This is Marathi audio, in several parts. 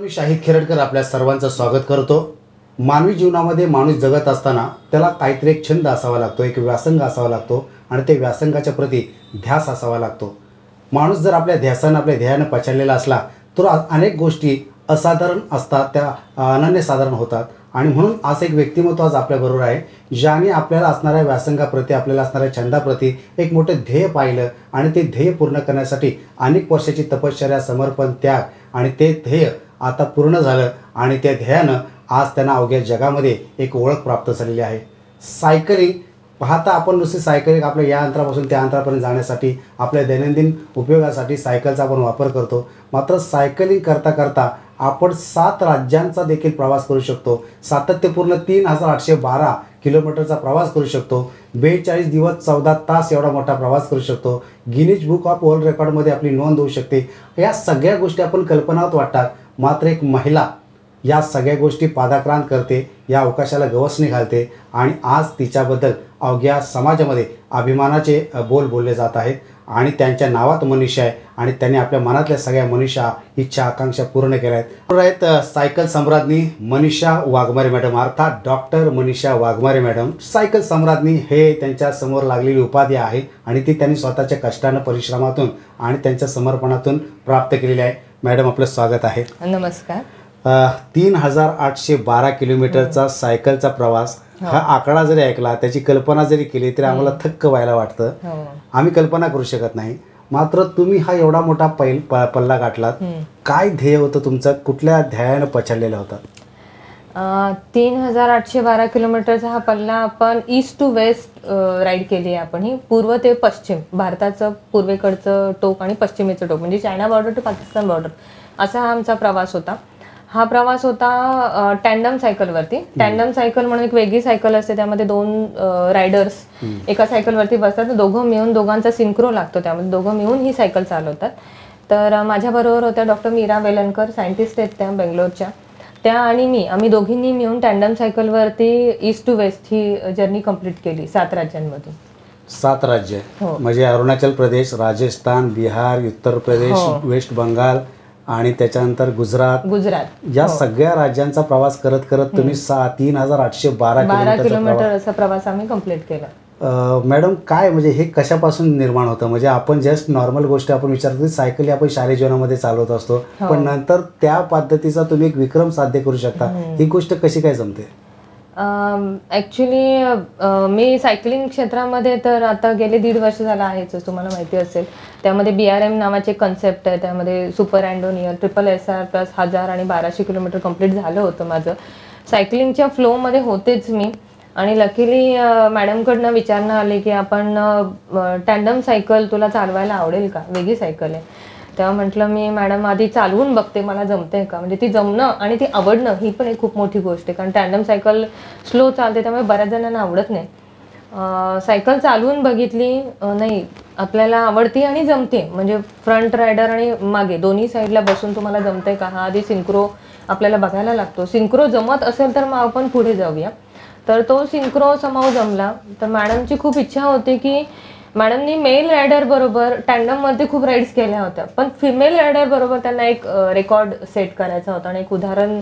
मी शाहिद खेरडकर आपल्या सर्वांचं स्वागत करतो। मानवी जीवनामध्ये माणूस जगत असताना त्याला काहीतरी एक छंद असावा लागतो, एक व्यासंग असावा लागतो आणि ते व्यासंगाच्या प्रती ध्यास असावा लागतो। माणूस जर आपल्या ध्यासानं आपल्या ध्येयानं पछाडलेला असला तर अनेक गोष्टी असाधारण असतात, त्या अनन्यसाधारण होतात। आणि म्हणून असं एक व्यक्तिमत्व आज आपल्याबरोबर आहे ज्याने आपल्याला असणाऱ्या व्यासंगाप्रती, आपल्याला असणाऱ्या छंदाप्रती एक मोठं ध्येय पाहिलं आणि ते ध्येय पूर्ण करण्यासाठी अनेक वर्षाची तपश्चर्या, समर्पण, त्याग आणि ते ध्येय आता पूर्ण झालं आणि त्या ध्येयानं आज त्यांना अवघ्या जगामध्ये एक ओळख प्राप्त झालेली आहे। सायकलिंग पाहता आपण नुसती सायकलिंग आपल्या या अंतरापासून त्या अंतरापर्यंत जाण्यासाठी, आपल्या दैनंदिन उपयोगासाठी सायकलचा आपण वापर करतो। मात्र सायकलिंग करता करता आपण 7 राज्यांचा देखील प्रवास करू शकतो। सातत्यपूर्ण 3812 किलोमीटरचा प्रवास करू शकतो। 42 दिवस 14 तास एवढा मोठा प्रवास करू शकतो। गिनीज बुक ऑफ वर्ल्ड रेकॉर्डमध्ये आपली नोंद होऊ शकते। या सगळ्या गोष्टी आपण कल्पनावत वाटतात, मात्र एक महिला या सगळ्या गोष्टी पादाक्रांत करते, या अवकाशाला गवसणी घालते आणि आज तिच्याबद्दल अवघ्या समाजामध्ये अभिमानाचे बोल बोलले जात आहेत आणि त्यांच्या नावात मनीषा आहे आणि त्यांनी आपल्या मनातल्या सगळ्या मनीषा, इच्छा, आकांक्षा पूर्ण केल्या आहेत। सायकल सम्राज्ञी मनीषा वाघमारे मॅडम, अर्थात doctor Manisha Waghmare madam. Cycle सम्राज्ञी हे त्यांच्या समोर लागलेली उपाधी आहे आणि ती त्यांनी स्वतःच्या कष्टानं, परिश्रमातून आणि त्यांच्या समर्पणातून प्राप्त केलेली आहे। मॅडम, आपलं स्वागत आहे। नमस्कार। 3812 किलोमीटरचा सायकलचा प्रवास, हा आकडा जरी ऐकला, त्याची कल्पना जरी केली तरी आम्हाला थक्क व्हायला वाटतं। आम्ही कल्पना करू शकत नाही, मात्र तुम्ही हा एवढा मोठा पल्ला गाठलात। काय ध्येय होतं तुमचं, कुठल्या ध्येयानं पछाडलेला होता? 3812 किलोमीटरचा हा पल्ला आपण ईस्ट टू वेस्ट राईड केली आहे। आपण ही पूर्व ते पश्चिम, भारताचं पूर्वेकडचं टोक आणि पश्चिमेचं टोक म्हणजे China border to Pakistan border, असा हा आमचा प्रवास होता। हा प्रवास होता टँडम सायकलवरती। टँडम सायकल म्हणून एक वेगळी सायकल असते, त्यामध्ये 2 रायडर्स एका सायकलवरती बसतात, दोघं मिळून, दोघांचा सिंक्रो लागतो, त्यामध्ये दोघं मिळून ही सायकल चालवतात। तर माझ्याबरोबर होत्या डॉक्टर मीरा वेलणकर, सायंटिस्ट आहेत त्या बेंगलोरच्या, त्या आणि मी, आम्ही दोघींनी मिळून टँडम सायकलवरती ईस्ट टू वेस्ट ही जर्नी कंप्लीट केली 7 राज्यांमधून। 7 राज्य म्हणजे अरुणाचल प्रदेश, राजस्थान, बिहार, उत्तर प्रदेश, वेस्ट बंगाल आणि त्याच्यानंतर गुजरात या सगळ्या राज्यांचा प्रवास करत करत तुम्ही 3812 किलोमीटर असा प्रवास आम्ही कंप्लीट केला। मॅडम, काय म्हणजे हे कशापासून निर्माण होतं? म्हणजे आपण जस्ट नॉर्मल गोष्ट आपण विचारतो, सायकल आपण शालेय जीवनामध्ये चालवत असतो, पण नंतर त्या पद्धतीचा तुम्ही एक विक्रम साध्य करू शकता, ही गोष्ट कशी काय जमते? ॲक्च्युली मी सायकलिंग क्षेत्रामध्ये तर आता गेले 1.5 वर्ष झालं आहेच, तुम्हाला माहिती असेल। त्यामध्ये BRM नावाचे कन्सेप्ट आहे, त्यामध्ये सुपर अँडोनियर, SSR प्लस 1000 आणि 1200 किलोमीटर कंप्लीट झालं होतं माझं। सायकलिंगच्या फ्लोमध्ये होतेच मी आणि लकीली मॅडमकडनं विचारणं आले की आपण टँडम सायकल तुला चालवायला आवडेल का, वेगळी सायकल आहे। तेव्हा म्हटलं मी मॅडम आधी चालवून बघते, मला जमते का, म्हणजे ती जमणं आणि ती आवडणं ही पण एक खूप मोठी गोष्ट आहे, कारण टँडम सायकल स्लो चालते, त्यामुळे बऱ्याच जणांना आवडत नाही। सायकल चालवून बघितली, नाही आपल्याला आवडती आणि जमते, म्हणजे फ्रंट रायडर आणि मागे दोन्ही साईडला बसून तुम्हाला जमते का, हा आधी सिंक्रो आपल्याला बघायला लागतो। सिंक्रो जमत असेल तर मग आपण पुढे जाऊया। तर तो सिंक्रो समाव जमला, तर मॅडमची खूप इच्छा होती की मॅडमनी मेल रायडर बरोबर टँडममध्ये खूप राईड्स केल्या होत्या, पण फिमेल रायडर बरोबर त्यांना एक रेकॉर्ड सेट करायचा होता आणि एक उदाहरण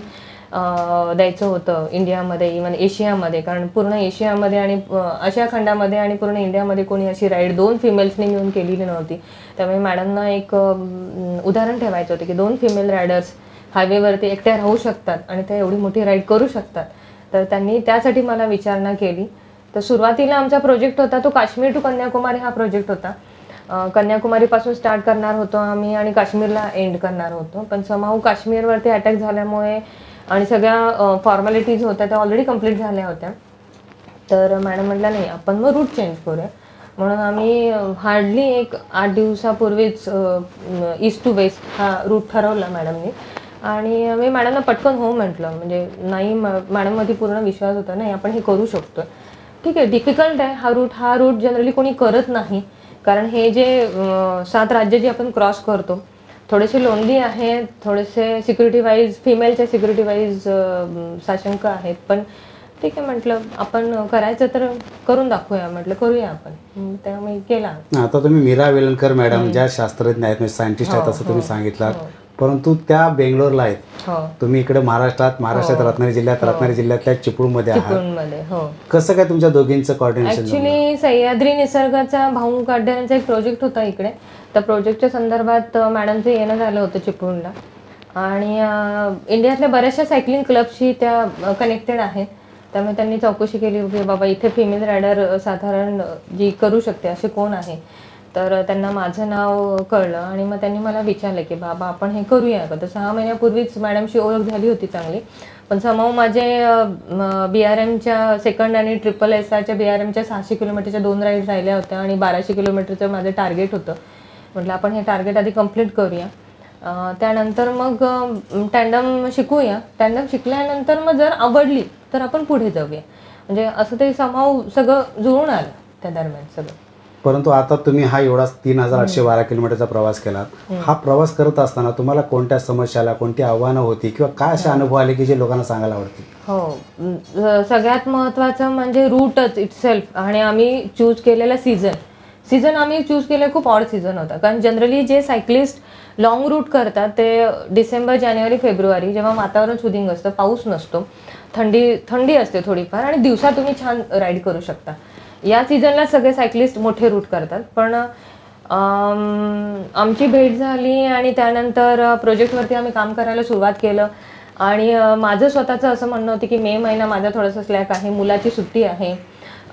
द्यायचं होतं इंडियामध्ये, इव्हन एशियामध्ये, कारण पूर्ण एशियामध्ये आणि आशिया खंडामध्ये आणि पूर्ण इंडियामध्ये कोणी अशी राईड 2 फिमेल्सनी मिळून केलेली नव्हती। त्यामुळे मॅडमना एक उदाहरण ठेवायचं होतं की 2 फिमेल रायडर्स हायवेवरती एकट्या राहू शकतात आणि ते एवढी मोठी राईड करू शकतात। तर त्यांनी त्यासाठी मला विचारणा केली। तर सुरुवातीला आमचा प्रोजेक्ट होता तो काश्मीर टू कन्याकुमारी हा प्रोजेक्ट होता। कन्याकुमारीपासून स्टार्ट करणार होतो आम्ही आणि काश्मीरला एंड करणार होतो, पण समाऊ काश्मीरवरती अटॅक झाल्यामुळे आणि सगळ्या फॉर्मॅलिटीज होत्या त्या ऑलरेडी कंप्लीट झाल्या होत्या। तर मॅडम म्हटलं नाही, आपण मग रूट चेंज करूया, म्हणून आम्ही हार्डली एक 8 दिवसापूर्वीच ईस्ट टू वेस्ट हा रूट ठरवला मॅडमनी आणि मी मॅडमला पटकन हो म्हटलं, म्हणजे नाही मॅडममध्ये पूर्ण विश्वास होता, नाही आपण हे करू शकतो। ठीक आहे, डिफिकल्ट आहे हा रूट जनरली कोणी करत नाही, कारण हे जे 7 राज्य जे आपण क्रॉस करतो थोडेसे लोनली आहेत, थोडेसे सिक्युरिटी वाईज, फिमेलच्या सिक्युरिटी वाईज साशंक आहेत, पण ठीक आहे म्हटलं आपण करायचं तर करून दाखवूया, म्हटलं करूया आपण, त्यामुळे केला। आता तुम्ही मीरा वेलणकर मॅडम ज्या शास्त्रज्ञ आहेत, सायंटिस्ट आहेत असं तुम्ही सांगितलं, परंतु त्या बेंगलोरला आहेत, हो तुम्ही इकडे महाराष्ट्रात हो. रत्नागिरी जिल्ह्यात, हो. रत्नागिरी जिल्ह्यातल्या चिपळूणमध्ये आहात. चिपळूणमध्ये. हो कसं काय तुमच्या दोघींचं कॉर्डिनेशन झालं? ऍक्च्युली सह्याद्री निसर्गाचा भाऊ काढण्याचा एक प्रोजेक्ट होता इकडे. त्या प्रोजेक्टच्या संदर्भात मॅडमचं येणं झालं होतं चिपळूणला. आणि इंडियातल्या बऱ्याचशा सायकलिंग क्लबशी त्या कनेक्टेड आहेत. त्यामुळे त्यांनी चौकशी केली की बाबा इथे फिमेल रायडर साधारण जी करू शकते असे कोण आहे. तर त्यांना माझं नाव कळलं आणि मग त्यांनी मला विचारलं की बाबा आपण हे करूया का. तर 6 महिन्यापूर्वीच मॅडमशी ओळख झाली होती चांगली. पण समाव माझे BRMच्या सेकंड आणि SSRच्या BRMच्या 600 किलोमीटरच्या 2 राईड राहिल्या होत्या आणि 1200 किलोमीटरचं माझं टार्गेट होतं. म्हटलं आपण हे टार्गेट आधी कंप्लीट करूया. त्यानंतर मग टँडम शिकूया. टँडम शिकल्यानंतर मग जर आवडली तर आपण पुढे जाऊया. म्हणजे असं ते समाव सगळं जुळून आलं त्या दरम्यान सगळं. परंतु आता तुम्ही हा एवढा 3812 किलोमीटरचा प्रवास केलात. हा प्रवास करत असताना तुम्हाला कोणत्या समस्याला, कोणती आव्हानं होती किंवा काय असे अनुभव आले की जे लोकांना सांगायला आवडतील? हो सगळ्यात महत्त्वाचं म्हणजे रूटच इटसेल्फ आणि आम्ही चूज केलेला सीझन आम्ही चूज केलं खूप ऑड सीझन होता. कारण जनरली जे सायक्लिस्ट लॉंग रूट करतात ते डिसेंबर, जानेवारी, फेब्रुवारी जेव्हा वातावरण सुदिंग असतं, पाऊस नसतो, थंडी असते थोडीफार आणि दिवसा तुम्ही छान राईड करू शकता. या सीझनला सगळे सायक्लिस्ट मोठे रूट करतात. पण आमची भेट झाली आणि त्यानंतर प्रोजेक्टवरती आम्ही काम करायला सुरुवात केलं. आणि माझं स्वतःचं असं म्हणणं होतं की मे महिना माझा थोडासा स्लॅक आहे, मुलाची सुट्टी आहे,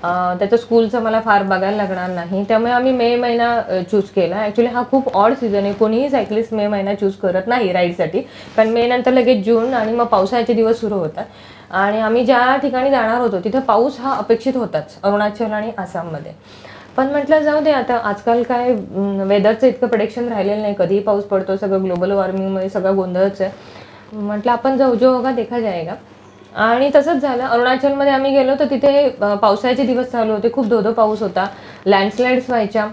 त्याचं स्कूलचं मला फार बघायला लागणार नाही. त्यामुळे आम्ही मे महिना चूज केला. ॲक्च्युली हा खूप ऑड सीझन आहे. कोणीही सायक्लिस्ट मे महिना चूज करत नाही राईडसाठी. कारण मे नंतर लगेच जून आणि मग पावसाळ्याचे दिवस सुरू होतात. आणि आम्ही ज्या ठिकाणी जाणार होतो तिथं पाऊस हा अपेक्षित होताच, अरुणाचल आणि आसाममध्ये. पण म्हटलं जाऊ दे आता, आजकाल काय वेदरचं इतकं प्रेडिक्शन राहिलेलं नाही, कधीही पाऊस पडतो, सगळं ग्लोबल वॉर्मिंगमुळे सगळं गोंधळच आहे. म्हटलं आपण जाऊ, जो होगा देखा जाएगा. आणि तसंच झालं. अरुणाचलमध्ये आम्ही गेलो तर तिथे पावसाळ्याचे दिवस चालू होते, खूप धो पाऊस होता, लँडस्लाईड्स व्हायच्या,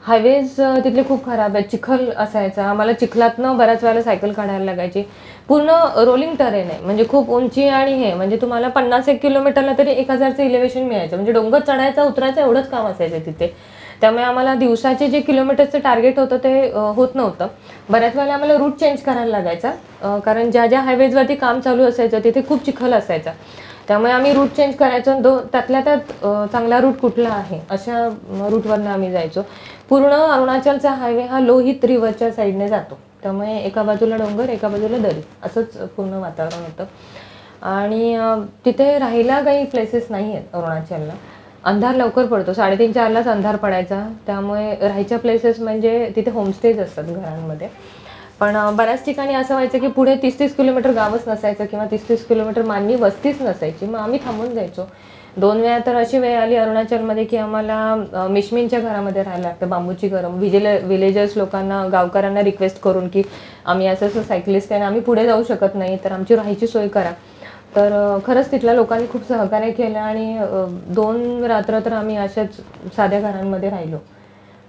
हायवेज तिथले खूप खराब आहेत, चिखल असायचा, आम्हाला चिखलातनं बऱ्याच वेळेला सायकल काढायला लागायची. पूर्ण रोलिंग टरेन आहे, म्हणजे खूप उंची आणि हे म्हणजे तुम्हाला 51 किलोमीटरला तरी 1000चं इलेव्हेशन मिळायचं. म्हणजे डोंगर चढायचा उतरायचं एवढंच काम असायचं तिथे. त्यामुळे आम्हाला दिवसाचे जे किलोमीटरचं टार्गेट होतं ते होत नव्हतं. बऱ्याच वेळेला आम्हाला रूट चेंज करायला लागायचा, कारण ज्या हायवेजवरती काम चालू असायचं तिथे खूप चिखल असायचा. त्यामुळे आम्ही रूट चेंज करायचो. त्यातल्या त्यात चांगला रूट कुठला आहे अशा रूटवरनं आम्ही जायचो. पूर्ण अरुणाचलचा हायवे हा लोहित रिव्हरच्या साईडने जातो. त्यामुळे एका बाजूला डोंगर, एका बाजूला दरी, असंच पूर्ण वातावरण होतं. आणि तिथे राहायला काही प्लेसेस नाही आहेत अरुणाचलला. अंधार लवकर पडतो, 3:30-4लाच अंधार पडायचा. त्यामुळे राहायच्या प्लेसेस म्हणजे तिथे होमस्टेज असतात घरांमध्ये. पण बऱ्याच ठिकाणी असं व्हायचं की पुढे 30-30 किलोमीटर गावच नसायचं किंवा 30-30 किलोमीटर मानवी वस्तीच नसायची. मग आम्ही थांबून जायचो. 2 वेळा तर अशी वेळ आली अरुणाचलमध्ये की आम्हाला मिशमींच्या घरामध्ये राहायला लागतं, बांबूची घरं. विलेजर्स लोकांना, गावकऱ्यांना रिक्वेस्ट करून की आम्ही असं सायकलिस्ट आहे आणि आम्ही पुढे जाऊ शकत नाही, तर आमची राहायची सोय करा. तर खरंच तिथल्या लोकांनी खूप सहकार्य केलं आणि 2 रात्र तर आम्ही अशाच साध्या घरांमध्ये राहिलो.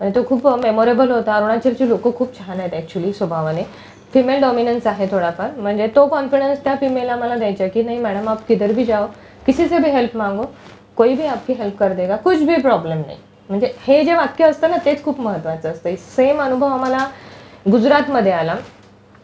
आणि तो खूप मेमोरेबल होता. अरुणाचलची लोकं खूप छान आहेत ॲक्च्युली स्वभावाने. फिमेल डॉमिनन्स आहे थोडाफार, म्हणजे तो कॉन्फिडन्स त्या फिमेल आम्हाला द्यायचा की नाही मॅडम, आप किधर भी जाओ, किसी से भी हेल्प मागो, कोई भी आपकी हेल्प कर देगा, कुछ भी प्रॉब्लेम नाही. म्हणजे हे जे वाक्य असतं ना तेच खूप महत्त्वाचं असतं. सेम अनुभव आम्हाला गुजरातमध्ये आला.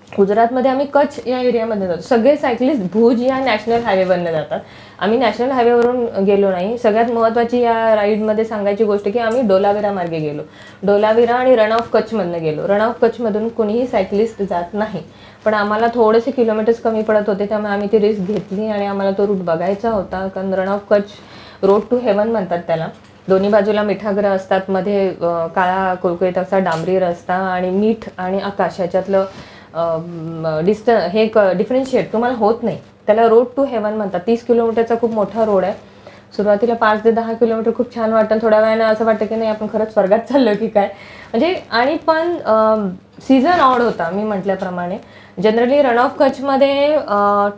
गुजरातमध्ये आम्ही कच्छ या एरियामध्ये जातो. सगळे सायकलिस्ट भुज या नॅशनल हायवेवरनं जातात. आम्ही नॅशनल हायवेवरून गेलो नाही. सगळ्यात महत्त्वाची या राईडमध्ये सांगायची गोष्ट की आम्ही डोलाविरा मार्गे गेलो. डोलाविरा आणि रण ऑफ कच्छमधनं गेलो. रण ऑफ कच्छमधून कोणीही सायकलिस्ट जात नाही. पण आम्हाला थोडेसे किलोमीटर्स कमी पडत होते, त्यामुळे आम्ही ती रिस्क घेतली आणि आम्हाला तो रूट बघायचा होता. कारण Rann of Kutch road to heaven म्हणतात त्याला. दोन्ही बाजूला मिठागरं असतात, मध्ये काळा कुळकुळीत असा डांबरी रस्ता आणि मीठ आणि आकाश ह्याच्यातलं डिफरन्शिएट तुम्हाला होत नाही. त्याला रोड टू हेवन म्हणतात. 30 किलोमीटरचा खूप मोठा रोड आहे. सुरुवातीला 5 ते 10 किलोमीटर खूप छान वाटतं, थोड्या वेळानं असं वाटतं की नाही आपण खरंच स्वर्गात चाललो की काय. म्हणजे आणि पण सीझन ऑड होता मी म्हटल्याप्रमाणे. जनरली रण ऑफ कच्छमध्ये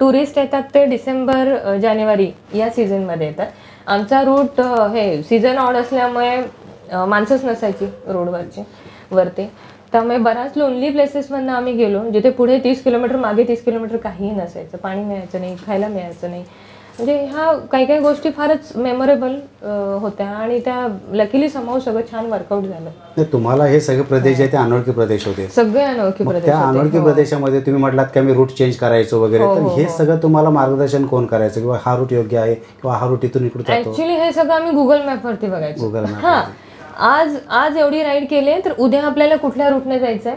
टुरिस्ट येतात ते डिसेंबर, जानेवारी या सीझनमध्ये येतात. आमचा रूट हे सीझन ऑड असल्यामुळे माणसंच नसायची वरती. त्यामुळे बऱ्याच लोनली प्लेसेसमधनं आम्ही गेलो, जिथे पुढे 30 किलोमीटर, मागे 30 किलोमीटर काहीही नसायचं, पाणी मिळायचं नाही, खायला मिळायचं नाही. म्हणजे ह्या काही काही गोष्टी फारच मेमोरेबल होत्या आणि त्या लकीली समाव सगळं छान वर्कआउट झालं. नाही, तुम्हाला हे सगळे प्रदेश जे आहे ते अनोळखी प्रदेश होते. सगळे अनोळखी मग प्रदेश त्या होते. अनोळखी प्रदेशामध्ये तुम्ही म्हटलात की आम्ही रूट चेंज करायचो वगैरे, तर हे सगळं तुम्हाला मार्गदर्शन कोण करायचं, किंवा हा रूट योग्य आहे किंवा हा रूट इथून इकडे जातो? ऍक्च्युली हे सगळं आम्ही गुगल मॅपवरती बघायचो. Google map. हा, आज एवढी राईड केली तर उद्या आपल्याला कुठल्या रूटने जायचंय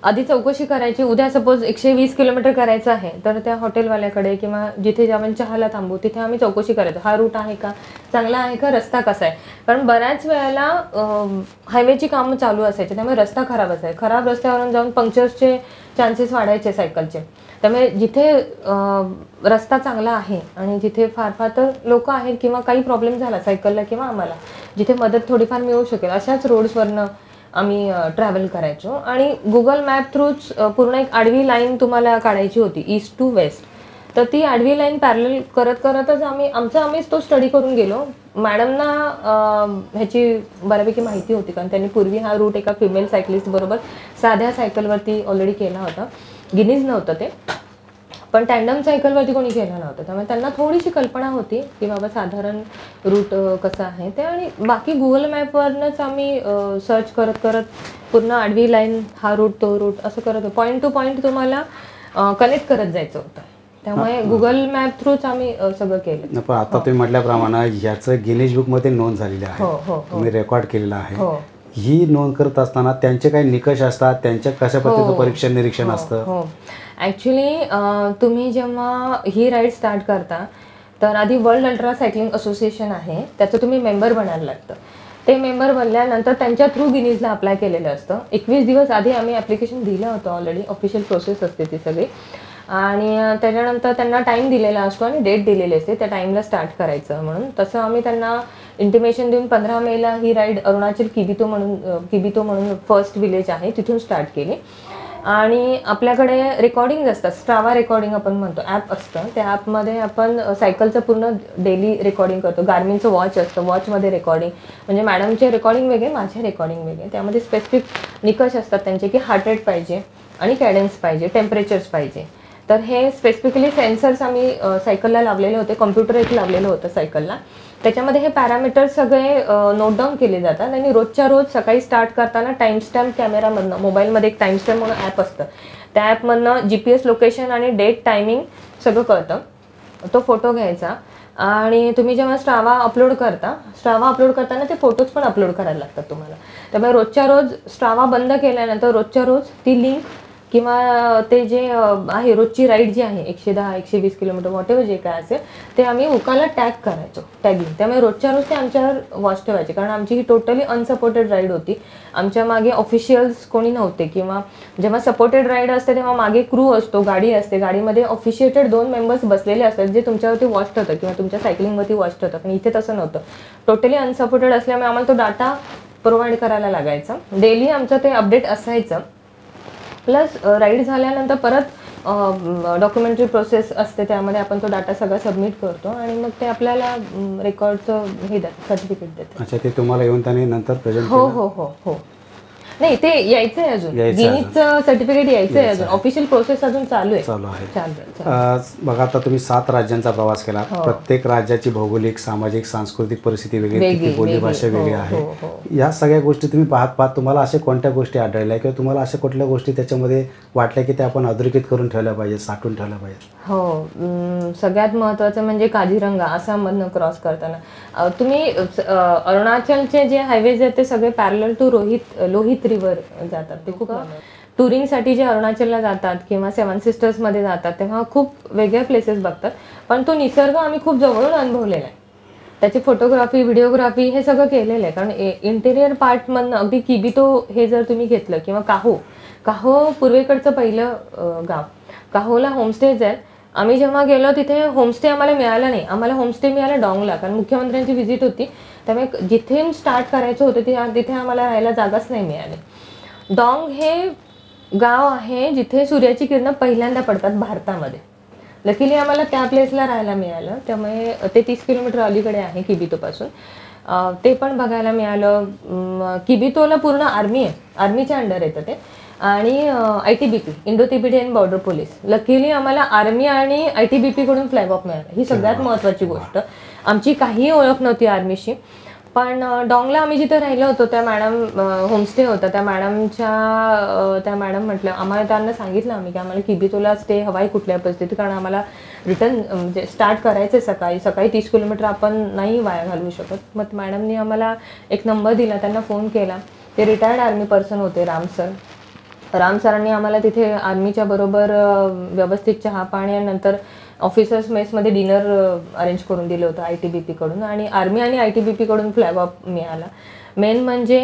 आधी चौकशी करायची. उद्या सपोज 120 किलोमीटर करायचं आहे तर त्या हॉटेलवाल्याकडे किंवा जिथे आपण चहाला थांबू तिथे आम्ही चौकशी करायचो, हा रूट आहे का, चांगला आहे का, रस्ता कसा आहे. कारण बऱ्याच वेळेला हायवेची कामं चालू असायची, त्यामुळे रस्ता खराब असायचा. खराब रस्त्यावरून जाऊन पंक्चर्सचे चान्सेस वाढायचे सायकलचे. त्यामुळे जिथे रस्ता चांगला आहे आणि जिथे फार फार तर लोक आहेत किंवा काही प्रॉब्लेम झाला सायकलला किंवा आम्हाला जिथे मदत थोडीफार मिळू शकेल अशाच रोड्सवरनं आम्ही ट्रॅव्हल करायचो. आणि गुगल मॅप थ्रूच पूर्ण एक आडवी लाईन तुम्हाला काढायची होती ईस्ट टू वेस्ट. तर ती आडवी लाईन पॅरलल करत करतच आम्हीच तो स्टडी करून गेलो. मॅडमना ह्याची बऱ्यापैकी माहिती होती कारण त्यांनी पूर्वी हा रूट एका फिमेल सायकलिस्ट बरोबर साध्या सायकलवरती ऑलरेडी केला होता. गिनीज नव्हतं ते, पण टँडम सायकलवरती कोणी केलं नव्हतं. त्यामुळे त्यांना थोडीशी कल्पना होती की बाबा साधारण रूट कसं आहे ते. आणि बाकी गुगल मॅपवरनंच आम्ही सर्च करत करत पूर्ण आडवी लाईन, हा रूट तो रूट असं करत पॉईंट टू पॉईंट तुम्हाला कनेक्ट करत जायचं होतं. त्यामुळे गुगल मॅप थ्रूच आम्ही सगळं केलं. पण आता तुम्ही म्हटल्याप्रमाणे ह्याचं गिनीज बुकमध्ये नोंद झालेली आहे, तुम्ही रेकॉर्ड केलेला आहे. ही नोंद करत असताना त्यांचे काही निकष असतात, त्यांच्या कशा पद्धतीचं परीक्षण निरीक्षण असतं? हो, ॲक्च्युली तुम्ही जेव्हा ही राईड स्टार्ट करता तर आधी वर्ल्ड अल्ट्रा सायकलिंग असोसिएशन आहे त्याचं तुम्ही मेंबर बनायला लागतं. ते मेंबर बनल्यानंतर त्यांच्या थ्रू गिनीजला अप्लाय केलेलं असतं. 21 दिवस आधी आम्ही ॲप्लिकेशन दिलं होतं ऑलरेडी, ऑफिशियल प्रोसेस असते ती सगळी. आणि त्याच्यानंतर त्यांना टाईम दिलेला असतो आणि डेट दिलेली असते त्या टाईमला स्टार्ट करायचं म्हणून. तसं आम्ही त्यांना इंटिमेशन देऊन 15 मेला ही राईड अरुणाचल किबितो म्हणून फर्स्ट विलेज आहे तिथून स्टार्ट केली. आणि आपल्याकडे रेकॉर्डिंग असतात, स्ट्रावा रेकॉर्डिंग आपण म्हणतो, ॲप असतं. त्या ॲपमध्ये आपण सायकलचं पूर्ण डेली रेकॉर्डिंग करतो. गार्मिनचं वॉच असतं, वॉचमध्ये रेकॉर्डिंग म्हणजे मॅडमचे रेकॉर्डिंग वेगळे, माझे रेकॉर्डिंग वेगळे. त्यामध्ये स्पेसिफिक निकष असतात त्यांचे की हार्ट रेट पाहिजे आणि कॅडन्स पाहिजे, टेम्परेचर्स पाहिजे. तर हे स्पेसिफिकली सेन्सर्स आम्ही सायकलला लावलेले होते, कम्प्युटर एक लावलेलं होतं सायकलला. त्याच्यामध्ये हे पॅरामीटर्स सगळे नोट डाऊन केले जातात आणि रोजच्या रोज सकाळी स्टार्ट करताना टाईमस्टॅम्प कॅमेरामधनं, मोबाईलमध्ये एक टाईमस्टॅम्प म्हणून ॲप असतं, त्या ॲपमधनं GPS लोकेशन आणि डेट टायमिंग सगळं कळतं. तो फोटो घ्यायचा आणि तुम्ही जेव्हा स्ट्रावा अपलोड करताना ते फोटोज पण अपलोड करायला लागतात तुम्हाला. त्यामुळे रोजच्या रोज स्ट्रावा बंद केल्यानंतर रोजच्या रोज ती लिंक किंवा ते जे आहे रोजची राईड जी आहे 110 120 किलोमीटर वॉटेवर जे काय असेल ते आम्ही उकाला टॅग करायचो, टॅगिंग. त्यामुळे रोजच्या रोज ते आमच्यावर वॉच ठेवायचे कारण आमची ही टोटली अनसपोर्टेड राईड होती. आमच्या मागे ऑफिशियल्स कोणी नव्हते किंवा जेव्हा सपोर्टेड राईड असते तेव्हा मागे क्रू असतो, गाडी असते, गाडीमध्ये ऑफिशिएटेड 2 मेंबर्स बसलेले असतात जे तुमच्यावरती वॉच ठेवतात किंवा तुमच्या सायकलिंगवरती वॉच ठेवतात. पण इथे तसं नव्हतं, टोटली अनसपोर्टेड असल्यामुळे आम्हाला तो डाटा प्रोव्हाइड करायला लागायचा. डेली आमचं ते अपडेट असायचं. प्लस राईड झाल्यानंतर परत डॉक्युमेंटरी प्रोसेस असते, त्यामध्ये आपण तो डाटा सगळा सबमिट करतो आणि मग ते आपल्याला रेकॉर्डचं हे देतात, सर्टिफिकेट देतात. अच्छा, ते तुम्हाला येऊन त्याने नंतर प्रेझेंट हो हो हो हो नाही ते यायचंय अजून, गिनीजचं सर्टिफिकेट यायचंय अजून, ऑफिशियल प्रोसेस अजून चालू आहे. बघा आता तुम्ही 7 राज्यांचा प्रवास केला. प्रत्येक राज्याची भौगोलिक, सामाजिक, सांस्कृतिक परिस्थिती वेगळी, बोली भाषा वेगळी आहे. या सगळ्या गोष्टी तुम्ही पाहत तुम्हाला अशा कोणत्या गोष्टी आढळल्या किंवा तुम्हाला अशा कुठल्या गोष्टी त्याच्यामध्ये वाटल्या की त्या आपण अधोरेखित करून ठेवल्या पाहिजे, साठवून ठेवल्या पाहिजे? हो, सगळ्यात महत्त्वाचं म्हणजे काझीरंगा आसाममधनं क्रॉस करताना तुम्ही अरुणाचलचे जे हायवेज आहेत ते सगळे पॅरलल टू लोहित रिव्हर जातात. ते खूप टुरिंगसाठी जे अरुणाचलला जातात किंवा 7 सिस्टर्समध्ये जातात तेव्हा खूप वेगळ्या प्लेसेस बघतात. पण तो निसर्ग आम्ही खूप जवळून अनुभवलेला आहे. त्याची फोटोग्राफी, व्हिडिओग्राफी हे सगळं केलेलं आहे. कारण इंटेरियर पार्टमधनं अगदी किबितो हे जर तुम्ही घेतलं किंवा काहो पूर्वेकडचं पहिलं गाव, काहोला होमस्टेज आहेत. आम्ही जेव्हा गेलो तिथे होमस्टे आम्हाला मिळाला नाही. आम्हाला होमस्टे मिळाला डॉंगला, कारण मुख्यमंत्र्यांची व्हिजिट होती. त्यामुळे जिथे स्टार्ट करायचं होतं तिथे आम्हाला राहायला जागाच नाही मिळाली. डॉंग हे गाव आहे जिथे सूर्याची किरणं पहिल्यांदा पडतात भारतामध्ये. लकीली आम्हाला त्या प्लेसला राहायला मिळालं. त्यामुळे ते 30 किलोमीटर अलीकडे आहे किबितोपासून. ते पण बघायला मिळालं. किबितोला पूर्ण आर्मी आहे, आर्मीच्या अंडर येतं ते. आणि ITBP Indo Tibetan border police. Luckily आम्हाला आर्मी आणि ITBP कडून फ्लॅग ऑफ मिळाला. ही सगळ्यात महत्त्वाची गोष्ट. आमची काहीही ओळख नव्हती आर्मीशी, पण डॉंगला आम्ही जिथे राहिलो होतो त्या मॅडम, होमस्टे होता, त्या मॅडम म्हटलं आम्हाला, त्यांना सांगितलं आम्ही की आम्हाला किबितोला स्टे हवाय कुठल्या परिस्थितीत, कारण आम्हाला रिटर्न म्हणजे स्टार्ट करायचं सकाळी 30 किलोमीटर आपण नाही वाया घालवू शकत. मग मॅडमनी आम्हाला एक नंबर दिला, त्यांना फोन केला. ते रिटायर्ड आर्मी पर्सन होते, राम सरांनी आम्हाला तिथे आर्मीच्या बरोबर व्यवस्थित चहा पाणी आणि नंतर ऑफिसर्स मेसमध्ये डिनर अरेंज करून दिलं होतं ITBP कडून. आणि आर्मी आणि ITBP कडून फ्लॅग ऑफ मिळाला. मेन म्हणजे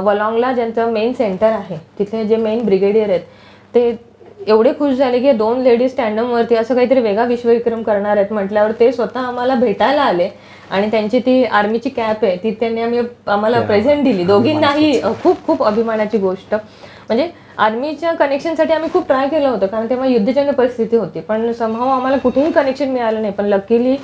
वलॉंगला ज्यांचं मेन सेंटर आहे तिथे जे मेन ब्रिगेडियर आहेत ते एवढे खुश झाले की 2 लेडीज टँडमवरती असं काहीतरी वेगळा विश्वविक्रम करणार आहेत म्हटल्यावर ते स्वतः आम्हाला भेटायला आले आणि त्यांची ती आर्मीची कॅप आहे ती त्यांनी आम्हाला प्रेझेंट दिली दोघींनाही. खूप खूप अभिमानाची गोष्ट. म्हणजे आर्मीच्या कनेक्शनसाठी आम्ही खूप ट्राय केलं होतं, कारण तेव्हा युद्धजन्य परिस्थिती होती, पण समहाव आम्हाला कुठेही कनेक्शन मिळालं नाही. पण लकीली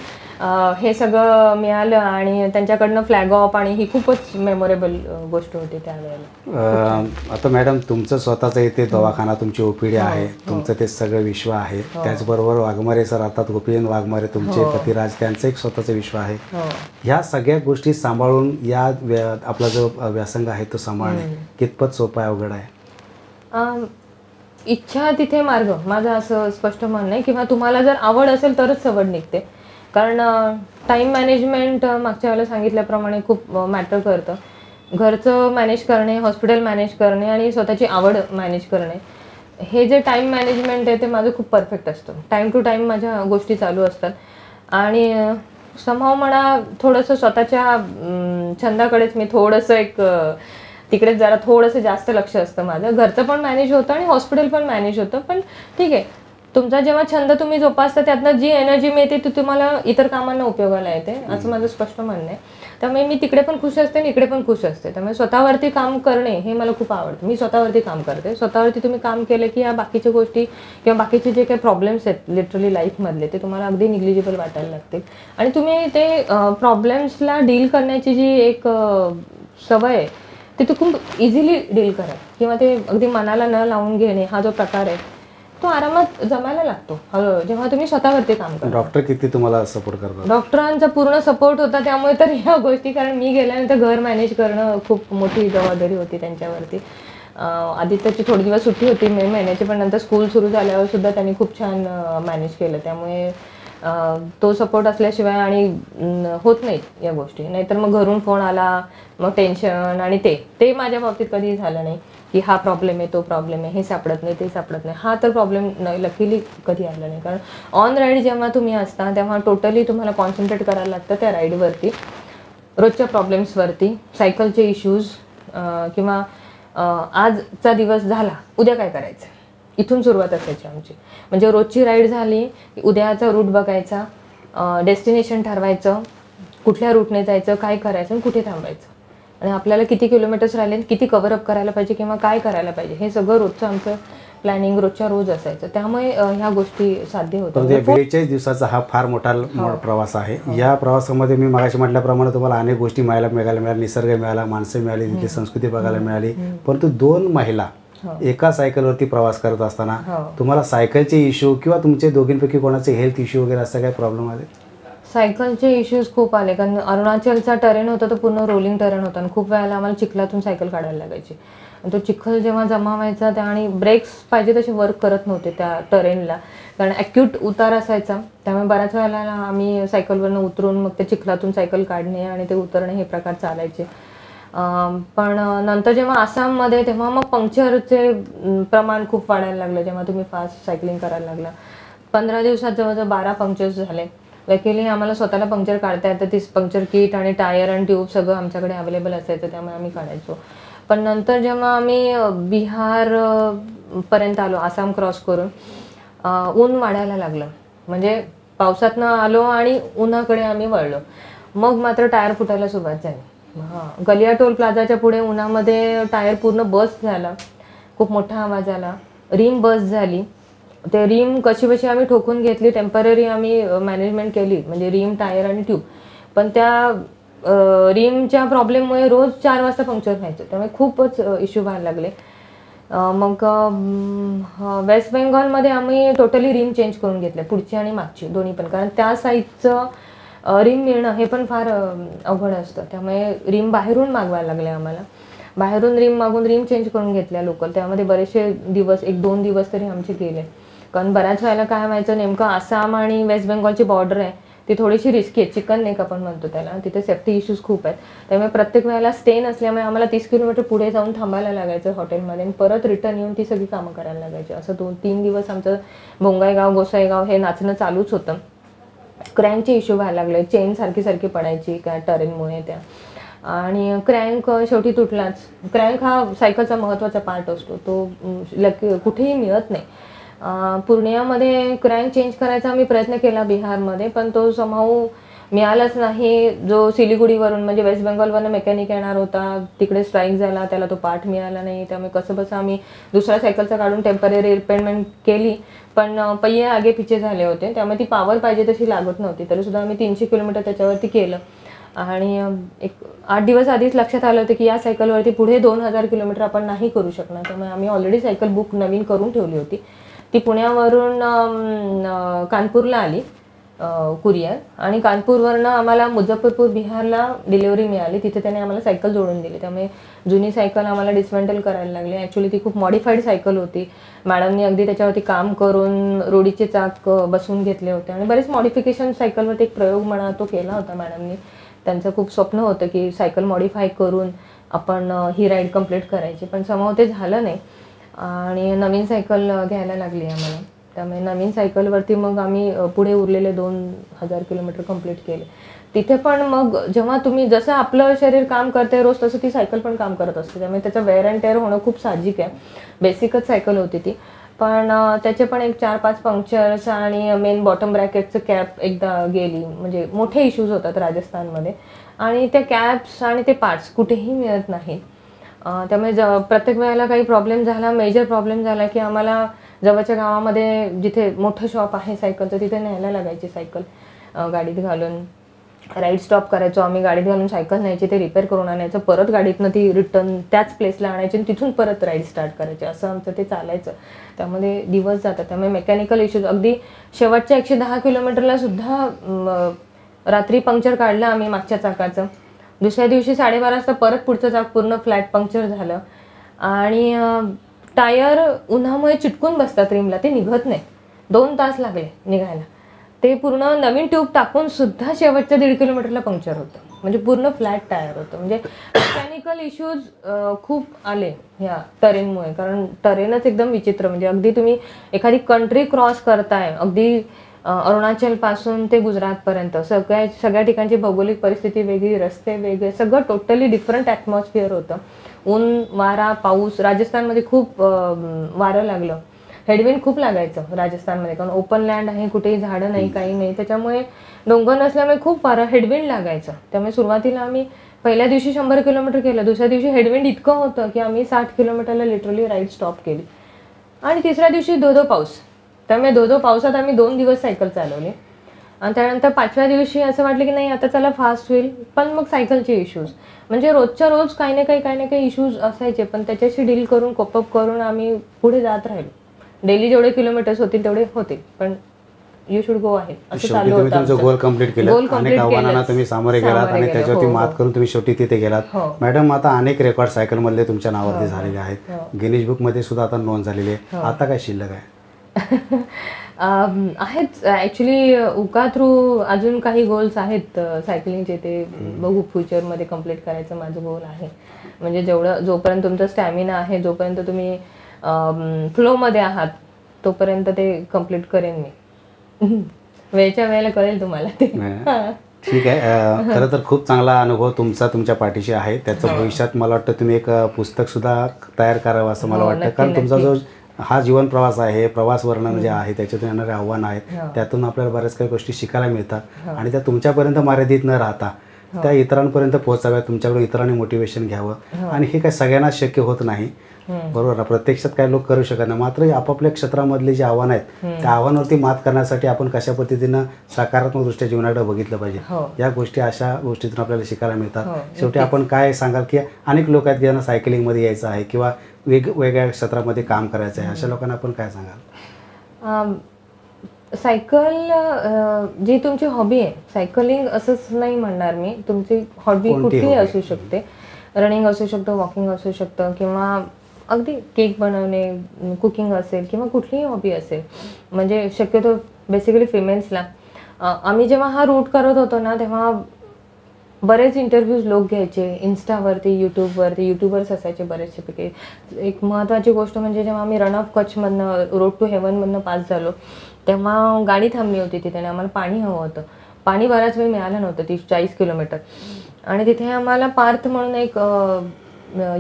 हे सगळं मिळालं आणि त्यांच्याकडनं फ्लॅग ऑफ, आणि ही खूपच मेमोरेबल गोष्ट होती त्यावेळेला. आता मॅडम तुमचं स्वतःचं इथे दवाखाना, तुमची OPD आहे, तुमचं ते सगळं विश्व आहे. त्याचबरोबर वाघमारे सर राहतात, गोपीचंद वाघमारे तुमचे पतिराज, त्यांचं एक स्वतःचं विश्व आहे. ह्या सगळ्या गोष्टी सांभाळून आपला जो व्यासंग आहे तो सांभाळणे कितपत सोपं आहे, अवघड आहे? इच्छा तिथे मार्ग, माझं असं स्पष्ट म्हणणं आहे. किंवा तुम्हाला जर आवड असेल तरच सवड निघते, कारण टाईम मॅनेजमेंट मागच्या वेळेला सांगितल्याप्रमाणे खूप मॅटर करतं. घरचं मॅनेज करणे, हॉस्पिटल मॅनेज करणे आणि स्वतःची आवड मॅनेज करणे, हे जे टाईम मॅनेजमेंट आहे ते माझं खूप परफेक्ट असतं. टाईम टू टाईम माझ्या गोष्टी चालू असतात. आणि समहाव म्हणा थोडंसं स्वतःच्या छंदाकडेच मी थोडंसं तिकडेच जरा थोडंसं जास्त लक्ष असतं माझं. घरचं पण मॅनेज होतं आणि हॉस्पिटल पण मॅनेज होतं. पण ठीक आहे, तुमचा जेव्हा छंद तुम्ही जोपासता त्यातनं जी एनर्जी मिळते ती तुम्हाला इतर कामांना उपयोगाला येते, असं माझं स्पष्ट म्हणणं आहे. त्यामुळे मी तिकडे पण खुश असते आणि इकडे पण खुश असते. त्यामुळे स्वतःवरती काम करणे हे मला खूप आवडतं. मी स्वतःवरती काम करते. स्वतःवरती तुम्ही काम केलं की या बाकीच्या गोष्टी किंवा बाकीचे जे काही प्रॉब्लेम्स आहेत लिटरली लाईफमधले ते तुम्हाला अगदी निग्लिजिबल वाटायला लागतील. आणि तुम्ही ते प्रॉब्लेम्सला डील करण्याची जी एक सवय आहे ते तू खूप इझिली डील करा, किंवा ते अगदी मनाला न लावून घेणे हा जो प्रकार आहे तो आरामात जमायला लागतो जेव्हा तुम्ही स्वतःवरती काम करता. डॉक्टर किती तुम्हाला सपोर्ट करतात? डॉक्टरांचा पूर्ण सपोर्ट होता, त्यामुळे तर ह्या गोष्टी, कारण मी गेल्यानंतर घर मॅनेज करणं खूप मोठी जबाबदारी होती त्यांच्यावरती. आधी त्याची थोडी दिवस सुट्टी होती मे महिन्याची, पण नंतर स्कूल सुरू झाल्यावर सुद्धा त्यांनी खूप छान मॅनेज केलं. त्यामुळे तो सपोर्ट असल्याशिवाय आणि होत नाहीत या गोष्टी. नाहीतर मग घरून फोन आला, मग टेन्शन, आणि ते माझ्या बाबतीत कधीही झालं नाही की हा प्रॉब्लेम आहे तो प्रॉब्लेम आहे, हे सापडत नाही ते सापडत नाही. हा तर प्रॉब्लेम लकीली कधी आला नाही, कारण ऑन राईड जेव्हा तुम्ही असता तेव्हा टोटली तुम्हाला कॉन्सन्ट्रेट करायला लागतं त्या राईडवरती, रोजच्या प्रॉब्लेम्सवरती, सायकलचे इश्यूज, किंवा आजचा दिवस झाला उद्या काय करायचं, इथून सुरुवात असायची आमची. म्हणजे रोजची राईड झाली की उद्याचा रूट बघायचा, डेस्टिनेशन ठरवायचं, कुठल्या रूटने जायचं, काय करायचं आणि कुठे थांबायचं, आणि आपल्याला किती किलोमीटर्स राहिले, किती कव्हरअप करायला पाहिजे किंवा काय करायला पाहिजे, हे सगळं रोजचं आमचं प्लॅनिंग रोजच्या रोज असायचं. त्यामुळे ह्या गोष्टी साध्य होतात. 42 दिवसाचा हा फार मोठा प्रवास आहे. या प्रवासामध्ये मी मागाशी म्हटल्याप्रमाणे तुम्हाला अनेक गोष्टी मिळाल्या, निसर्ग मिळाला, माणसं मिळाली, तिथली संस्कृती बघायला मिळाली. परंतु 2 महिला एका सायकलवरती प्रवास करत असताना तुम्हाला सायकलचे इश्यू किंवा तुमचे दोघींपैकी कोणाचे हेल्थ इश्यू वगैरे असं काही प्रॉब्लेम आले? सायकलचे इश्यूज खूप आले, कारण अरुणाचलचा टरेन होता तो पूर्ण रोलिंग टरेन होता आणि खूप वेळेला आम्हाला चिखलातून सायकल काढायला लागायची. आणि तो चिखल जेव्हा जमा व्हायचा त्या, आणि ब्रेक्स पाहिजे तसे वर्क करत नव्हते त्या टरेनला, कारण ॲक्यूट उतार असायचा. त्यामुळे बऱ्याच वेळेला आम्ही सायकलवरनं उतरून मग ते चिखलातून सायकल काढणे आणि ते उतरणे हे प्रकार चालायचे. पण नंतर जेव्हा आसाममध्ये तेव्हा मग पंक्चरचे प्रमाण खूप वाढायला लागलं. जेव्हा तुम्ही फास्ट सायकलिंग करायला लागला, 15 दिवसात जवळजवळ 12 पंक्चर्स झाले. लकीली आम्हाला स्वतःला पंक्चर काढता येतं, ती पंक्चर किट आणि टायर आणि ट्यूब सगळं आमच्याकडे अवेलेबल असायचं, त्यामुळे आम्ही काढायचो. पण नंतर जेव्हा आम्ही बिहार पर्यंत आलो, आसाम क्रॉस करून, ऊन वाढायला लागलं. म्हणजे पावसातनं आलो आणि उन्हाकडे आम्ही वळलो. मग मात्र टायर फुटायला सुरुवात झाली. गलिया टोल प्लाझाच्या पुढे उन्हामध्ये टायर पूर्ण बस्ट झाला, खूप मोठा आवाज आला, रिम बस्ट झाली. ते रिम कशी बशी आम्ही ठोकून घेतली, टेम्पररी आम्ही मॅनेजमेंट केली, म्हणजे रिम, टायर आणि ट्यूब. पण त्या रिमच्या प्रॉब्लेममुळे रोज 4 वाजता पंक्चर व्हायचं, त्यामुळे खूपच इश्यू व्हायला लागले. मग वेस्ट बेंगॉलमध्ये आम्ही टोटली रिम चेंज करून घेतले, पुढची आणि मागची दोन्ही पण, कारण त्या साईजचं रिम मिळणं हे पण फार अवघड असतं. त्यामुळे रिम बाहेरून मागवायला लागले आम्हाला. बाहेरून रिम मागून रिम चेंज करून घेतल्या लोकल. त्यामध्ये बरेचसे दिवस, 1-2 दिवस तरी आमचे गेले. कारण बऱ्याच वेळेला काय व्हायचं, नेमकं आसाम आणि वेस्ट बेंगॉलची बॉर्डर आहे ती थोडीशी रिस्की आहे, चिकन नेक आपण म्हणतो त्याला. तिथे सेफ्टी इश्यूज खूप आहेत. त्यामुळे प्रत्येक वेळेला स्टे नसल्यामुळे आम्हाला 30 किलोमीटर पुढे जाऊन थांबायला लागायचं हॉटेलमध्ये आणि परत रिटर्न येऊन ती सगळी कामं करायला लागायची. असं 2-3 दिवस आमचं बोंगाईगाव गोसाईगाव हे नाचणं चालूच होतं. क्रँकचे इश्यू व्हायला लागले, चेन सारखी पडायची काय टरेनमुळे त्या, आणि क्रँक शेवटी तुटलाच. क्रँक हा सायकलचा महत्त्वाचा पार्ट असतो, तो कुठेही मिळत नाही. पूर्णियामध्ये क्रँक चेंज करायचा आम्ही प्रयत्न केला बिहारमध्ये, पण तो समहाऊ मिळालाच नाही. जो सिलिगुडीवरून म्हणजे वेस्ट बेंगॉलवरून मेकॅनिक येणार होता, तिकडे स्ट्राईक झाला, त्याला तो पार्ट मिळाला नाही. त्यामुळे कसंबसं आम्ही दुसऱ्या सायकलचा काढून टेम्पररी रिपेअरमेंट केली, पण पहिये आगे पिछे झाले होते, त्यामुळे ती पावर पाहिजे तशी लागत नव्हती. तरीसुद्धा आम्ही 300 किलोमीटर त्याच्यावरती केलं. आणि एक 8 दिवस आधीच लक्षात आलं होतं की या सायकलवरती पुढे 2000 किलोमीटर आपण नाही करू शकणार. त्यामुळे आम्ही ऑलरेडी सायकल बुक नवीन करून ठेवली होती. ती पुण्यावरून कानपूरला आली कुरिअर, आणि कानपूरवरनं आम्हाला मुझफ्फरपूर बिहारला डिलिव्हरी मिळाली. तिथे त्याने आम्हाला सायकल जोडून दिली. त्यामुळे जुनी सायकल आम्हाला डिसमेंटल करायला लागली. ॲक्च्युली ती खूप मॉडिफाईड सायकल होती. मॅडमनी अगदी त्याच्यावरती काम करून रोडीचे चाक बसवून घेतले होते आणि बरेच मॉडिफिकेशन सायकलवरती एक प्रयोग म्हणा तो केला होता मॅडमनी. त्यांचं खूप स्वप्न होतं की सायकल मॉडिफाय करून आपण ही राईड कंप्लीट करायची, पण समहाऊ ते झालं नाही आणि नवीन सायकल घ्यायला लागली आम्हाला. त्यामुळे नवीन सायकलवरती मग आम्ही पुढे उरलेले 2000 किलोमीटर कंप्लीट केले. तिथे पण मग जेव्हा तुम्ही जसं आपलं शरीर काम करते रोज, तसं ती सायकल पण काम करत असते. त्यामुळे त्याचं वेअर अँड टेअर होणं खूप साहजिक आहे. बेसिकच सायकल होती ती, पण त्याचे पण एक 4-5 पंक्चर्स आणि मेन बॉटम ब्रॅकेटचं कॅप एकदा गेली. म्हणजे मोठे इश्यूज होतात राजस्थानमध्ये, आणि त्या कॅप्स आणि ते पार्ट्स कुठेही मिळत नाही. त्यामुळे प्रत्येक वेळेला काही प्रॉब्लेम झाला, मेजर प्रॉब्लेम झाला की आम्हाला जवळच्या गावामध्ये जिथे मोठं शॉप आहे सायकलचं तिथे न्यायला लागायची सायकल. गाडीत घालून राईड स्टॉप करायचो आम्ही, गाडीत घालून सायकल न्यायची, ते रिपेअर करून आणायचं, परत गाडीतनं ती रिटर्न त्याच प्लेसला आणायची आणि तिथून परत राईड स्टार्ट करायची. असं आमचं ते चालायचं. त्यामध्ये दिवस जातात. त्यामुळे मेकॅनिकल इश्यूज अगदी शेवटच्या 110 किलोमीटरला सुद्धा रात्री पंक्चर काढलं आम्ही मागच्या चाकाचं. दुसऱ्या दिवशी 12:30 वाजता परत पुढचं चाक पूर्ण फ्लॅट पंक्चर झालं, आणि टायर उन्हामुळे चिटकून बसतात रिमला, ते निघत नाही. 2 तास लागले निघायला. ते पूर्ण नवीन ट्यूब टाकून सुद्धा शेवटच्या 1.5 किलोमीटरला पंक्चर होतं. म्हणजे पूर्ण फ्लॅट टायर होतं. म्हणजे मेकॅनिकल इश्यूज खूप आले ह्या टरेनमुळे, कारण टरेनच एकदम विचित्र. म्हणजे अगदी तुम्ही एखादी कंट्री क्रॉस करताय, अगदी अरुणाचलपासून ते गुजरातपर्यंत सगळ्या ठिकाणची भौगोलिक परिस्थिती वेगळी, रस्ते वेगळे, सगळं टोटली डिफरंट ॲटमॉस्फिअर होतं. ऊन, वारा, पाऊस. राजस्थानमध्ये खूप वारं लागलं, हेडविंड खूप लागायचं राजस्थानमध्ये, कारण ओपन लँड आहे, कुठेही झाडं नाही, काही नाही. त्याच्यामुळे डोंगर नसल्यामुळे खूप वारं, हेडविंड लागायचं. त्यामुळे सुरुवातीला आम्ही पहिल्या दिवशी 100 किलोमीटर केलं, दुसऱ्या दिवशी हेडविंड इतकं होतं की आम्ही 60 किलोमीटरला लिटरली राईड स्टॉप केली, आणि तिसऱ्या दिवशी धो पाऊस. त्यामुळे धो पावसात आम्ही 2 दिवस सायकल चालवली, आणि त्यानंतर 5व्या दिवशी असं वाटलं की नाही आता चला फास्ट होईल, पण मग सायकलचे इश्यूज. म्हणजे रोजच्या रोज काही ना काही इश्यूज असायचे, पण त्याच्याशी डील करून कोपअप करून आम्ही पुढे जात राहिलो. डेली जेवढे किलोमीटर्स होतील तेवढे होतील, पण यू शुड गो आहे असं चालू होतं. तुमचं गोल कंप्लीट केलं, अनेक आव्हानांना तुम्ही सामोरे गेलात आणि त्याच्यावरती मात करून तुम्ही शेवटी तिथे गेलात. मॅडम, आता अनेक रेकॉर्ड सायकल मधले तुमच्या नावावरती झालेले आहेत, गिनीज बुक मध्ये सुद्धा आता नोंद झालेली आहे. आता काय शिल्लक आहे? आहेत ॲक्च्युली उका थ्रू अजून काही गोल्स आहेत सायकलिंगचे, ते बघू फ्युचरमध्ये कंप्लीट करायचं माझं गोल आहे. म्हणजे जोपर्यंत तुमचा स्टॅमिना आहे, जोपर्यंत तुम्ही फ्लोमध्ये आहात, तोपर्यंत ते कंप्लीट करेन मी. वेळच्या वेळेला कळेल तुम्हाला ते. ठीक आहे. खरं तर खूप चांगला अनुभव तुमच्या पाठीशी आहे. त्याचं भविष्यात मला वाटतं तुम्ही एक पुस्तक सुद्धा तयार करावं असं मला वाटतं, कारण तुमचा जो हा जीवन प्रवास आहे, प्रवास वर्णन जे आहे, त्याच्यातून येणारे आव्हान आहेत, त्यातून आपल्याला बऱ्याच काही गोष्टी शिकायला मिळतात, आणि त्या तुमच्यापर्यंत मर्यादित न राहता त्या इतरांपर्यंत पोहोचाव्या, तुमच्याकडून इतरांनी मोटिवेशन घ्यावं. आणि हे काय सगळ्यांना शक्य होत नाही, बरोबर ना? प्रत्यक्षात काही लोक करू शकत नाही. मात्र आपापल्या क्षेत्रामधले जे आव्हान आहेत, त्या आव्हानावरती मात करण्यासाठी आपण कशा पद्धतीनं सकारात्मक दृष्ट्या जीवनाकडे बघितलं पाहिजे, या गोष्टी अशा गोष्टीतून आपल्याला शिकायला मिळतात. शेवटी आपण काय सांगाल की अनेक लोक आहेत की ज्यांना सायकलिंगमध्ये यायचं आहे, किंवा वेगवेगळ्या क्षेत्रामध्ये काम करायचं आहे, अशा लोकांना आपण काय सांगाल? सायकल जी तुमची हॉबी आहे, सायकलिंग असंच नाही म्हणणार मी, तुमची हॉबी कोणती कुठलीही hobby? असू शकते. रनिंग असू शकतं, वॉकिंग असू शकतं, किंवा अगदी केक बनवणे, कुकिंग असेल, किंवा कुठलीही हॉबी असेल. म्हणजे शक्यतो बेसिकली फिमेल्सला आम्ही जेव्हा हा रूट करत होतो ना, तेव्हा बरेच इंटरव्ह्यूज लोक घ्यायचे इन्स्टावरती, यूट्यूबर्स असायचे बरेचशेपैकी. एक महत्त्वाची गोष्ट म्हणजे जेव्हा आम्ही रन ऑफ कच्छमधनं, रोड टू हेवनमधनं पास झालो, तेव्हा गाडी थांबली होती तिथे आणि आम्हाला पाणी हवं होतं. पाणी बराच वेळ मिळालं नव्हतं, 30-40 किलोमीटर. आणि तिथे आम्हाला पार्थ म्हणून एक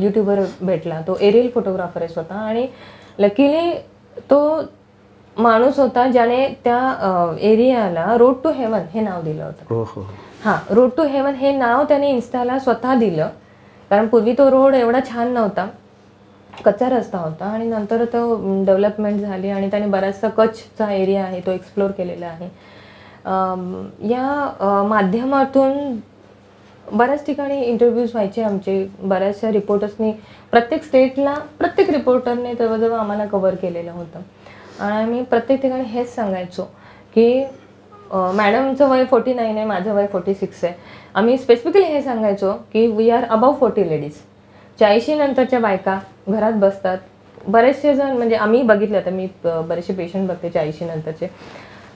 यूट्यूबर भेटला. तो एरियल फोटोग्राफर आहे स्वतः, आणि लकीली तो माणूस होता ज्याने त्या एरियाला रोड टू हेवन हे नाव दिलं होतं. हो हो. हां, रोड टू हेवन हे नाव त्याने इन्स्टाला स्वतः दिलं, कारण पूर्वी तो रोड एवढा छान नव्हता, कच्चा रस्ता होता, आणि नंतर तो डेव्हलपमेंट झाली आणि त्याने बराचसा कच्छचा एरिया आहे तो एक्सप्लोर केलेला आहे. या माध्यमातून बऱ्याच ठिकाणी इंटरव्ह्यूज व्हायचे आमचे. बऱ्याचशा रिपोर्टर्सनी प्रत्येक स्टेटला, प्रत्येक रिपोर्टरने जवळजवळ आम्हाला कव्हर केलेलं होतं. आणि आम्ही प्रत्येक ठिकाणी हेच सांगायचो की मॅडमचं वय 49 आहे, माझं वय 46 आहे. आम्ही स्पेसिफिकली हे सांगायचो की वी आर अबाव 40 लेडीज. 40 नंतरच्या बायका घरात बसतात. बरेचसे जण, म्हणजे आम्ही बघितले, आता मी बरेचसे पेशंट बघते 40 नंतरचे,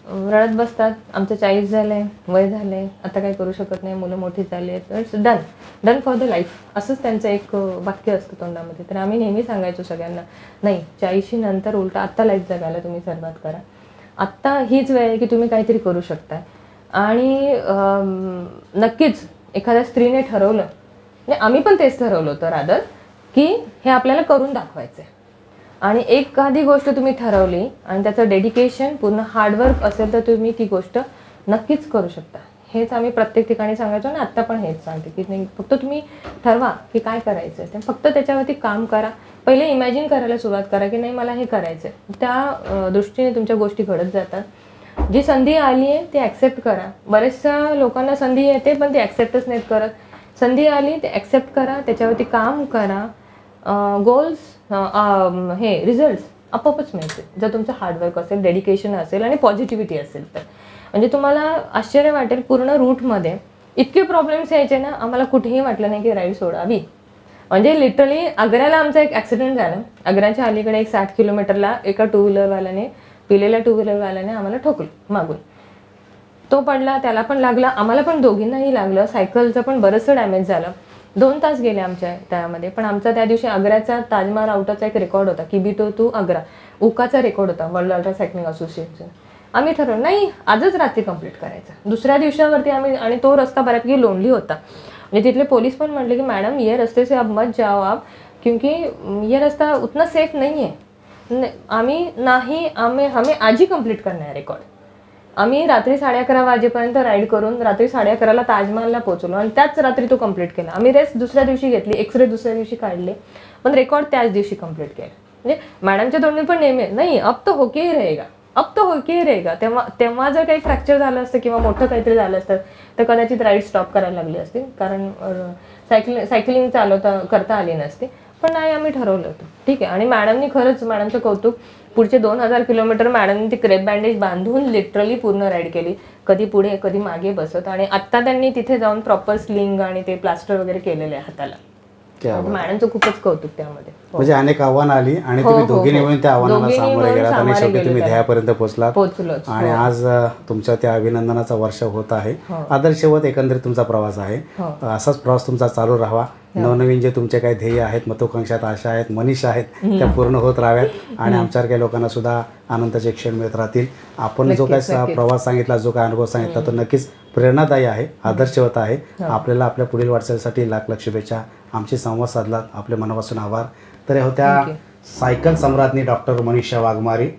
रडत बसतात, आमचं 40 झालं आहे, वय झालं आहे, आता काही करू शकत नाही, मुलं मोठी झाली आहेत, it's done for the life, असंच त्यांचं एक वाक्य असतं तोंडामध्ये. तर आम्ही नेहमी सांगायचो सगळ्यांना, नाही, 40 नंतर उलटा आत्ता लाईफ जगायला तुम्ही सुरुवात करा. आत्ता हीच वेळ आहे की तुम्ही काहीतरी करू शकताय. आणि नक्कीच एखाद्या स्त्रीने ठरवलं, म्हणजे आम्ही पण तेच ठरवलं होतं रादर, की हे आपल्याला करून दाखवायचं आहे. आणि एखादी गोष्ट तुम्ही ठरवली आणि त्याचं डेडिकेशन, पूर्ण हार्डवर्क असेल, तर तुम्ही ती गोष्ट नक्कीच करू शकता. हेच आम्ही प्रत्येक ठिकाणी सांगायचो आणि आत्ता पण हेच सांगते की नाही, फक्त तुम्ही ठरवा की काय करायचं आहे, ते फक्त त्याच्यावरती काम करा. पहिले इमॅजिन करायला सुरुवात करा की नाही, मला हे करायचं आहे. त्या दृष्टीने तुमच्या गोष्टी घडत जातात. जी संधी आली आहे ती ॲक्सेप्ट करा. बऱ्याचशा लोकांना संधी येते पण ती ॲक्सेप्टच नाहीत करत. संधी आली ते ॲक्सेप्ट करा, त्याच्यावरती काम करा. गोल्स, हे रिझल्ट्स आपोआपच मिळते जर तुमचं हार्डवर्क असेल, डेडिकेशन असेल आणि पॉझिटिव्हिटी असेल तर. म्हणजे तुम्हाला आश्चर्य वाटेल, पूर्ण रूटमध्ये इतके प्रॉब्लेम्स यायचे ना, आम्हाला कुठेही वाटलं नाही की राईड सोडावी. म्हणजे लिटरली आग्र्याला आमचा एक ॲक्सिडेंट झाला. आग्र्याच्या अलीकडे एक 60 किलोमीटरला एका टू व्हीलरवाल्याने, पिलेल्या टू व्हीलरवाल्याने आम्हाला ठोकलं मागून. तो पडला, त्याला पण लागला, आम्हाला पण दोघींनाही लागलं. सायकलचं पण बरंचसं डॅमेज झालं. 2 तास गेले आमच्या त्यामध्ये. पण आमचा त्या दिवशी आग्र्याचा ताजमहाल आउटचा एक रेकॉर्ड होता, किबिटो टू आग्रा, उकाचा रेकॉर्ड होता, वर्ल्ड अल्ट्रा सायकलिंग असोसिएशन. आम्ही ठरवलं नाही, आजच रात्री कंप्लीट करायचं. दुसऱ्या दिवसावरती आम्ही, आणि तो रस्ता बऱ्यापैकी लोनली होता. म्हणजे तिथले पोलीस पण म्हटले की मॅडम ये रस्ते से अब मत जाओ आप, क्योंकि ये रास्ता उतना सेफ नहीं है. हमें आज ही कंप्लीट करना है रेकॉर्ड. आम्ही रात्री 11:30 वाजेपर्यंत राईड करून रात्री 11:30ला ताजमहलला पोहोचलो आणि त्याच रात्री तो कंप्लीट केला. आम्ही रेस्ट दुसऱ्या दिवशी घेतली, एक्सरे दुसऱ्या दिवशी काढले, पण रेकॉर्ड त्याच दिवशी कंप्लीट केला. म्हणजे मॅडमच्या तोंडून पण नेहमी नाही, अब तो होके ही रहेगा, अब तो होके ही रहेगा. तेव्हा जर काही फ्रॅक्चर झालं असतं किंवा मोठं काहीतरी झालं असतं तर कदाचित राईड स्टॉप करायला लागली असती, कारण सायकलिंग करता आली नसती. पण नाही, आम्ही ठरवलं होतं ठीक आहे. आणि मॅडमनी खरंच, मॅडमचं कौतुक, पुढचे 2000 किलोमीटर मॅडमनी ती क्रेप बँडेज बांधून लिटरली पूर्ण राईड केली, कधी पुढे कधी मागे बसत. आणि आत्ता त्यांनी तिथे जाऊन प्रॉपर स्लिंग आणि ते प्लास्टर वगैरे केलेले आहे हाताला. मॅडमचं खूपच कौतुक त्यामध्ये. म्हणजे अनेक आव्हानं आली आणि तुम्ही दोघींनी मिळून त्या आव्हानाला सामोरे गेलात आणि शेवटी तुम्ही ध्येयापर्यंत पोहोचलात. आणि आज तुमच्या त्या अभिनंदनाचा वर्ष होत आहे. आदर्शवत एकंदरीत तुमचा प्रवास आहे. असाच प्रवास तुमचा चालू राहावा. नवनवीन जे तुमचे काही ध्येय आहेत, महत्वाकांक्षात, आशा आहेत, मनीषा आहेत, त्या पूर्ण होत राहाव्यात आणि आमच्यासारख्या लोकांना सुद्धा आनंदाचे क्षण मिळत राहतील. आपण जो काही प्रवास सांगितला, जो काही अनुभव सांगितला, तो नक्कीच प्रेरणादायी आहे, आदर्शवत आहे. आपल्याला आपल्या पुढील वाटचालीसाठी लाख लाख शुभेच्छा. आमची संवाद साधलात, आपले मनापासून आभार. तर होत्या सायकल सम्राज्ञी डॉक्टर मनीषा वाघमारे.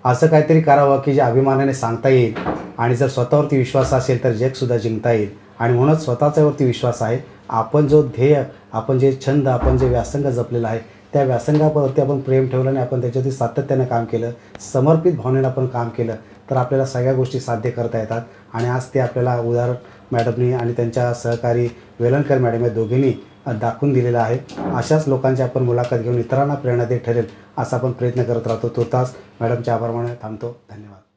असं काहीतरी करावं की जे अभिमानाने सांगता येईल आणि जर स्वतःवरती विश्वास असेल तर जगसुद्धा जिंकता येईल. आणि म्हणूनच स्वतःच्यावरती विश्वास आहे. आपण जो ध्येय, आपण जे छंद, आपण जे व्यासंग जपलेला आहे, त्या व्यासंगावरती आपण प्रेम ठेवलं आणि आपण त्याच्यावरती सातत्यानं काम केलं, समर्पित भावनेनं आपण काम केलं, तर आपल्याला सगळ्या गोष्टी साध्य करता येतात. आणि आज ते आपल्याला उदाहरण मॅडमनी आणि त्यांच्या सहकारी वेलणकर मॅडम या दोघींनी दाखवून दिलेला आहे. अशाच लोकांची आपण मुलाखत घेऊन इतरांना प्रेरणादायी ठरेल असा आपण प्रयत्न करत राहतो. तुर्तास मॅडमचे आभार मानून थांबतो. धन्यवाद.